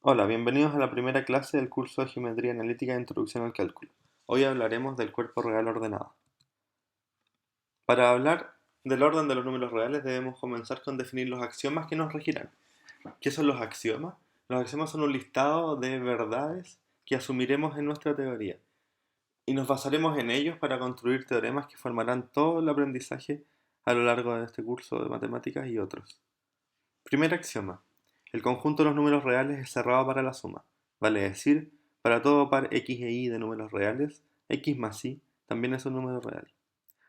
Hola, bienvenidos a la primera clase del curso de Geometría Analítica e Introducción al Cálculo. Hoy hablaremos del cuerpo real ordenado. Para hablar del orden de los números reales debemos comenzar con definir los axiomas que nos regirán. ¿Qué son los axiomas? Los axiomas son un listado de verdades que asumiremos en nuestra teoría y nos basaremos en ellos para construir teoremas que formarán todo el aprendizaje a lo largo de este curso de matemáticas y otros. Primer axioma. El conjunto de los números reales es cerrado para la suma. Vale decir, para todo par x e y de números reales, x más y también es un número real.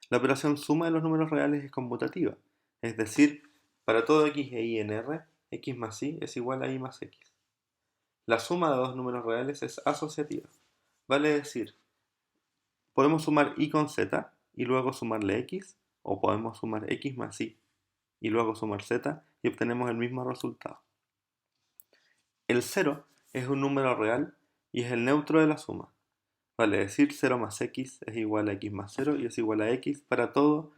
La operación suma de los números reales es conmutativa, es decir, para todo x e y en R, x más y es igual a y más x. La suma de dos números reales es asociativa. Vale decir, podemos sumar y con z y luego sumarle x, o podemos sumar x más y luego sumar z y obtenemos el mismo resultado. El 0 es un número real y es el neutro de la suma. Vale decir, 0 más x es igual a x más 0 y es igual a x para todo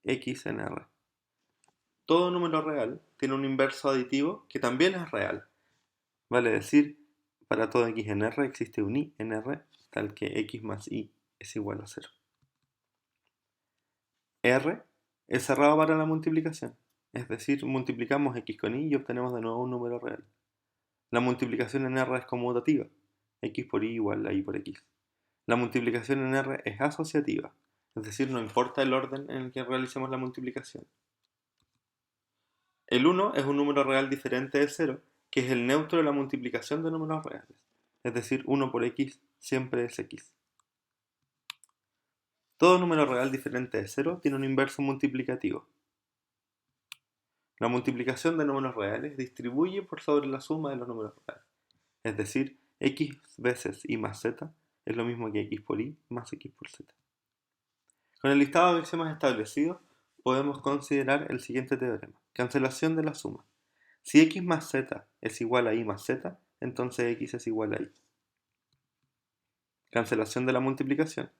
x en R. Todo número real tiene un inverso aditivo que también es real. Vale decir, para todo x en R existe un y en R tal que x más y es igual a 0. R es cerrado para la multiplicación, es decir, multiplicamos x con y obtenemos de nuevo un número real. La multiplicación en R es conmutativa, x por y igual a y por x. La multiplicación en R es asociativa, es decir, no importa el orden en el que realicemos la multiplicación. El 1 es un número real diferente de 0, que es el neutro de la multiplicación de números reales, es decir, 1 por x siempre es x. Todo número real diferente de 0 tiene un inverso multiplicativo. La multiplicación de números reales distribuye por sobre la suma de los números reales, es decir, x veces y más z es lo mismo que x por y más x por z. Con el listado de axiomas establecido, podemos considerar el siguiente teorema. Cancelación de la suma. Si x más z es igual a y más z, entonces x es igual a y. Cancelación de la multiplicación.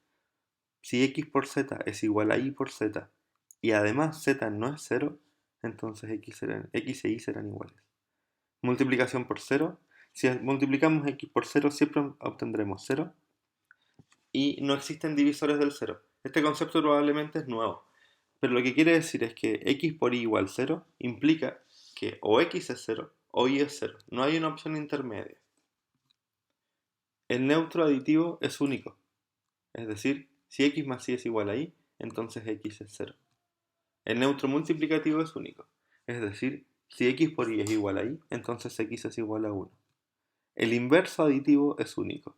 Si x por z es igual a y por z, y además z no es 0, entonces x e y serán iguales. Multiplicación por 0. Si multiplicamos x por 0, siempre obtendremos 0. Y no existen divisores del 0. Este concepto probablemente es nuevo, pero lo que quiere decir es que x por y igual 0 implica que o x es 0 o y es 0. No hay una opción intermedia. El neutro aditivo es único, es decir, si x más y es igual a y, entonces x es 0. El neutro multiplicativo es único, es decir, si x por y es igual a y, entonces x es igual a 1. El inverso aditivo es único,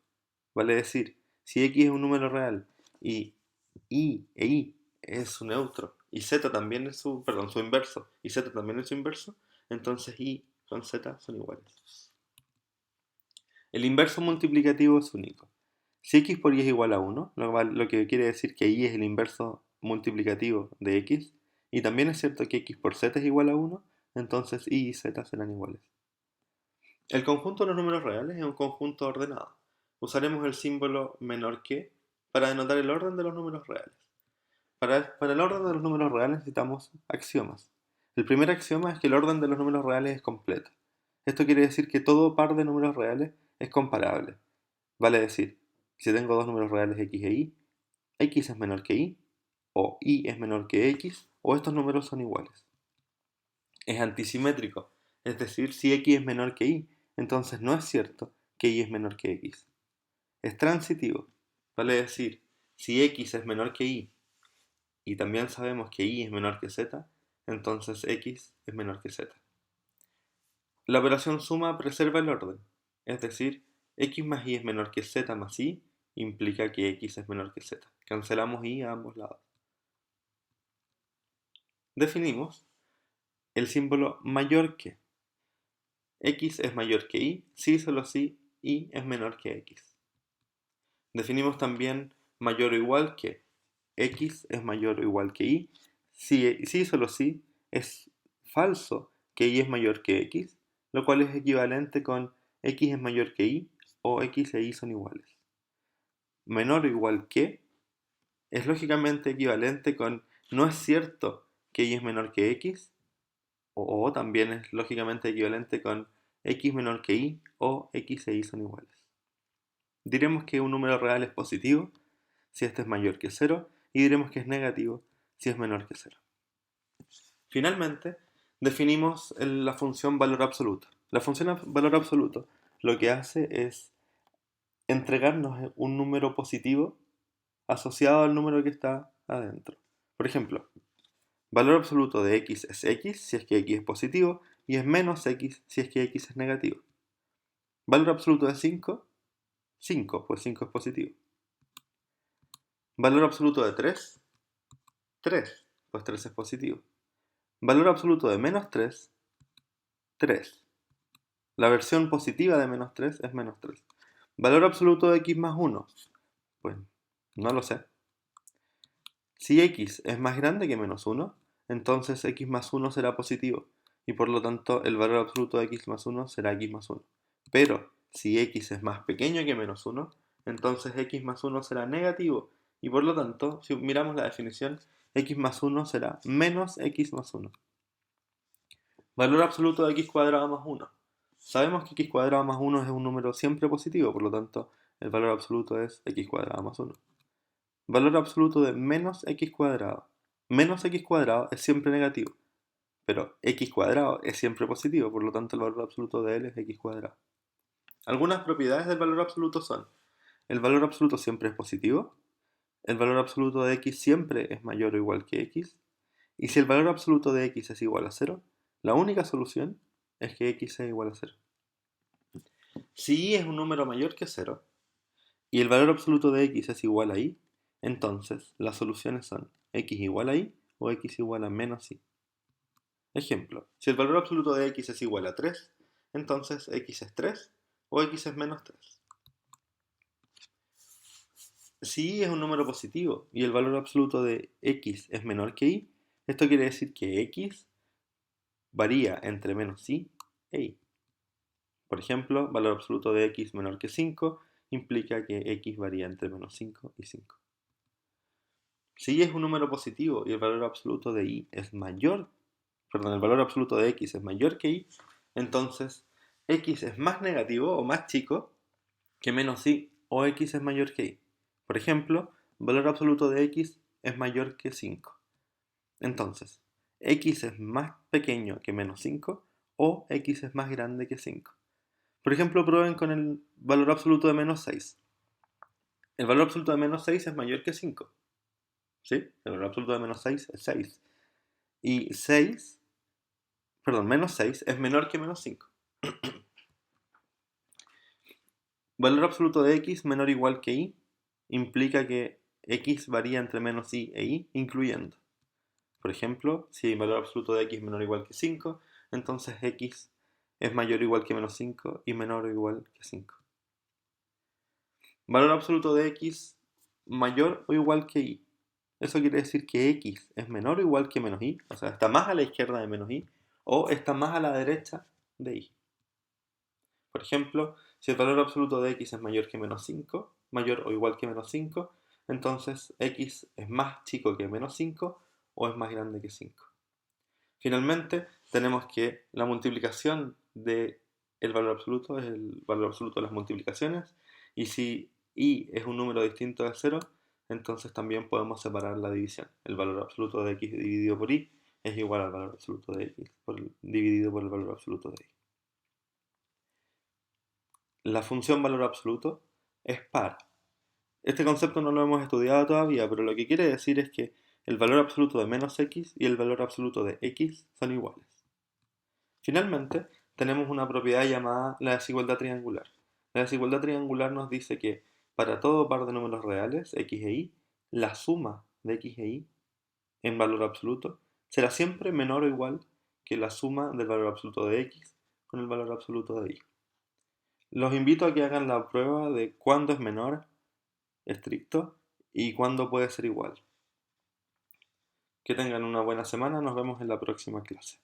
vale decir, si x es un número real y y e y es su neutro y z también es su inverso y z también es su inverso, entonces y con z son iguales. El inverso multiplicativo es único. Si x por y es igual a 1, lo que quiere decir que y es el inverso multiplicativo de x, y también es cierto que x por z es igual a 1, entonces y z serán iguales. El conjunto de los números reales es un conjunto ordenado. Usaremos el símbolo menor que para denotar el orden de los números reales. Para el orden de los números reales necesitamos axiomas. El primer axioma es que el orden de los números reales es completo. Esto quiere decir que todo par de números reales es comparable. Vale decir, si tengo dos números reales x e y, x es menor que y, o y es menor que x, o estos números son iguales. Es antisimétrico, es decir, si x es menor que y, entonces no es cierto que y es menor que x. Es transitivo, vale decir, si x es menor que y también sabemos que y es menor que z, entonces x es menor que z. La operación suma preserva el orden, es decir, x más y es menor que z más y implica que x es menor que z. Cancelamos y a ambos lados. Definimos el símbolo mayor que. X es mayor que y, si solo si y es menor que x. Definimos también mayor o igual que. X es mayor o igual que y, si solo si es falso que y es mayor que x, lo cual es equivalente con x es mayor que y o x e y son iguales. Menor o igual que es lógicamente equivalente con no es cierto que y es menor que x, o también es lógicamente equivalente con x menor que y o x e y son iguales. Diremos que un número real es positivo si este es mayor que 0 y diremos que es negativo si es menor que 0. Finalmente, definimos la función valor absoluto. La función valor absoluto lo que hace es entregarnos un número positivo asociado al número que está adentro. Por ejemplo, valor absoluto de x es x si es que x es positivo y es menos x si es que x es negativo. Valor absoluto de 5, 5, pues 5 es positivo. Valor absoluto de 3, 3, pues 3 es positivo. Valor absoluto de menos 3, 3. La versión positiva de menos 3 es menos 3. Valor absoluto de x más 1, pues no lo sé. Si x es más grande que menos 1, entonces x más 1 será positivo y por lo tanto el valor absoluto de x más 1 será x más 1. Pero si x es más pequeño que menos 1, entonces x más 1 será negativo y por lo tanto, si miramos la definición, x más 1 será menos x más 1. Valor absoluto de x cuadrado más 1. Sabemos que x cuadrado más 1 es un número siempre positivo, por lo tanto el valor absoluto es x cuadrado más 1. Valor absoluto de menos x cuadrado. Menos x cuadrado es siempre negativo, pero x cuadrado es siempre positivo, por lo tanto el valor absoluto de él es x cuadrado. Algunas propiedades del valor absoluto son: el valor absoluto siempre es positivo, el valor absoluto de x siempre es mayor o igual que x, y si el valor absoluto de x es igual a 0, la única solución es que x sea igual a 0. Si y es un número mayor que 0 y el valor absoluto de x es igual a y, entonces las soluciones son x igual a y o x igual a menos y. Ejemplo, si el valor absoluto de x es igual a 3, entonces x es 3 o x es menos 3. Si y es un número positivo y el valor absoluto de x es menor que y, esto quiere decir que x varía entre menos y e y. Por ejemplo, valor absoluto de x menor que 5 implica que x varía entre menos 5 y 5. Si y es un número positivo y el valor absoluto de y es mayor, el valor absoluto de x es mayor que y, entonces x es más negativo o más chico que menos y o x es mayor que y. Por ejemplo, valor absoluto de x es mayor que 5. Entonces, x es más pequeño que menos 5 o x es más grande que 5. Por ejemplo, prueben con el valor absoluto de menos 6. El valor absoluto de menos 6 es mayor que 5. ¿Sí? El valor absoluto de menos 6 es 6. Y menos 6 es menor que menos 5. Valor absoluto de x menor o igual que y implica que x varía entre menos y e y, incluyendo. Por ejemplo, si el valor absoluto de x menor o igual que 5, entonces x es mayor o igual que menos 5 y menor o igual que 5. Valor absoluto de x mayor o igual que y. Eso quiere decir que x es menor o igual que menos y, o sea, está más a la izquierda de menos y, o está más a la derecha de y. Por ejemplo, si el valor absoluto de x es mayor que menos 5, mayor o igual que menos 5, entonces x es más chico que menos 5 o es más grande que 5. Finalmente, tenemos que la multiplicación del valor absoluto es el valor absoluto de las multiplicaciones, y si y es un número distinto de 0, entonces también podemos separar la división. El valor absoluto de x dividido por y es igual al valor absoluto de x dividido por el valor absoluto de y. La función valor absoluto es par. Este concepto no lo hemos estudiado todavía, pero lo que quiere decir es que el valor absoluto de menos x y el valor absoluto de x son iguales. Finalmente, tenemos una propiedad llamada la desigualdad triangular. La desigualdad triangular nos dice que para todo par de números reales, x e y, la suma de x e y en valor absoluto será siempre menor o igual que la suma del valor absoluto de x con el valor absoluto de y. Los invito a que hagan la prueba de cuándo es menor estricto y cuándo puede ser igual. Que tengan una buena semana, nos vemos en la próxima clase.